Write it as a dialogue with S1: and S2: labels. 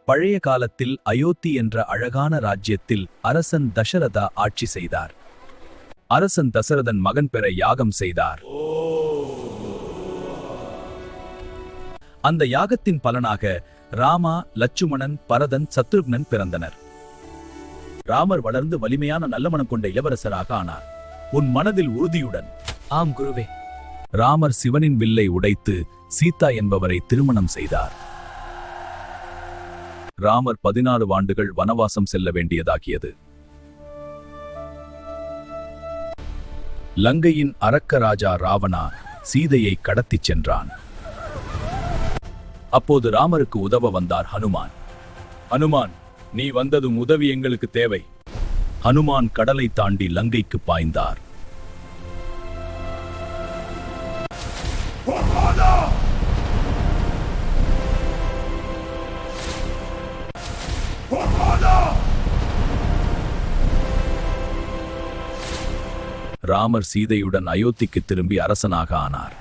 S1: பழைய காலத்தில் அயோத்தி என்ற அழகான ராஜ்யத்தில் அரசன் தசரதா ஆட்சி செய்தார். அரசன் தசரதன் மகன் பெற யாகம் செய்தார். அந்த யாகத்தின் பலனாக ராமா, லட்சுமணன், பரதன், சத்ருக்னன் பிறந்தனர். ராமர் வளர்ந்து வலிமையான நல்ல மனம் கொண்ட இளவரசராக ஆனார். உன் மனதில் உறுதியுடன்.
S2: ஆம் குருவே.
S1: ராமர் சிவனின் வில்லை உடைத்து சீதா என்பவரை திருமணம் செய்தார். ராமர் 14 ஆண்டுகள் வனவாசம் செல்ல வேண்டியதாகியது. லங்கையின் அரக்க ராஜா ராவணா சீதையை கடத்திச் சென்றான். அப்போது ராமருக்கு உதவ வந்தார் ஹனுமான். ஹனுமான், நீ வந்ததும் உதவி எங்களுக்கு தேவை. ஹனுமான் கடலை தாண்டி லங்கைக்கு பாய்ந்தார். ராமர் சீதையுடன் அயோத்திக்கு திரும்பி அரசனாக ஆனார்.